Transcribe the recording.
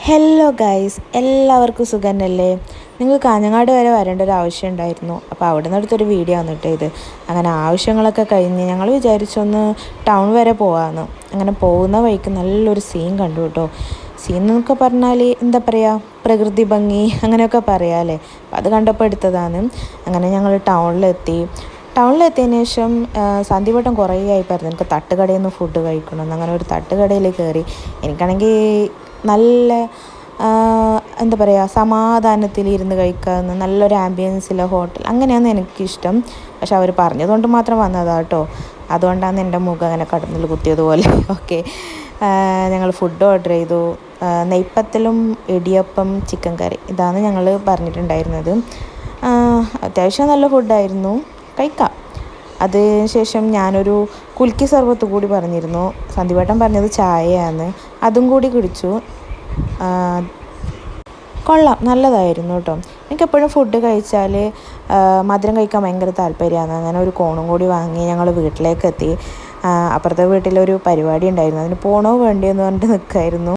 Hello guys, എല്ലാവർക്കും സുഖന്നല്ലേ? നിങ്ങൾ കാഞ്ഞങ്ങാട് വരെ വരേണ്ട ഒരു ആവശ്യം ഉണ്ടായിരുന്നു. അപ്പോൾ അവിടെ നിന്ന് എടുത്തൊരു വീഡിയോ വന്നിട്ട് ഇത് അങ്ങനെ ആവശ്യങ്ങളൊക്കെ കഴിഞ്ഞ് ഞങ്ങൾ വിചാരിച്ചൊന്ന് ടൗൺ വരെ പോകാമെന്ന്. അങ്ങനെ പോകുന്ന വഴിക്ക് നല്ലൊരു സീൻ കണ്ടു കേട്ടോ. സീൻ എന്നൊക്കെ പറഞ്ഞാൽ എന്താ പറയുക, പ്രകൃതി ഭംഗി അങ്ങനെയൊക്കെ പറയാമല്ലേ. അപ്പോൾ അത് കണ്ടപ്പോൾ എടുത്തതാണ്. അങ്ങനെ ഞങ്ങൾ ടൗണിലെത്തിയതിന് ശേഷം സന്ധ്യവട്ടം കുറേ ആയി പറഞ്ഞു എനിക്ക് തട്ടുകടയിൽ നിന്ന് ഫുഡ് കഴിക്കണമെന്ന്. അങ്ങനെ ഒരു തട്ടുകടയിൽ കയറി. എനിക്കാണെങ്കിൽ നല്ല എന്താ പറയുക, സമാധാനത്തിലിരുന്ന് കഴിക്കാവുന്ന നല്ലൊരു ആംബിയൻസിലെ ഹോട്ടൽ അങ്ങനെയാണ് എനിക്കിഷ്ടം. പക്ഷെ അവർ പറഞ്ഞതുകൊണ്ട് മാത്രം വന്നതാണ് കേട്ടോ. അതുകൊണ്ടാണ് എൻ്റെ മുഖം അങ്ങനെ കടന്നിൽ കുത്തിയതുപോലെ. ഓക്കെ, ഞങ്ങൾ ഫുഡ് ഓർഡർ ചെയ്തു. നെയ്പ്പത്തലും ഇടിയപ്പം ചിക്കൻ കറി ഇതാണ് ഞങ്ങൾ പറഞ്ഞിട്ടുണ്ടായിരുന്നത്. അത്യാവശ്യം നല്ല ഫുഡായിരുന്നു, കഴിക്കാം. അതിനുശേഷം ഞാനൊരു കുൽക്കി സർബത്ത് കൂടി പറഞ്ഞിരുന്നു. സന്ധ്യവട്ടം പറഞ്ഞത് ചായയാണ്, അതും കൂടി കുടിച്ചു. കൊള്ളാം, നല്ലതായിരുന്നു കേട്ടോ. എനിക്കെപ്പോഴും ഫുഡ് കഴിച്ചാൽ മധുരം കഴിക്കാൻ ഭയങ്കര താല്പര്യമാണ്. അങ്ങനെ ഒരു കോണും കൂടി വാങ്ങി ഞങ്ങൾ വീട്ടിലേക്ക് എത്തി. അപ്പുറത്തെ വീട്ടിലൊരു പരിപാടി ഉണ്ടായിരുന്നു, അതിന് പോകണോ വേണ്ടിയെന്ന് പറഞ്ഞിട്ട് നിൽക്കുമായിരുന്നു.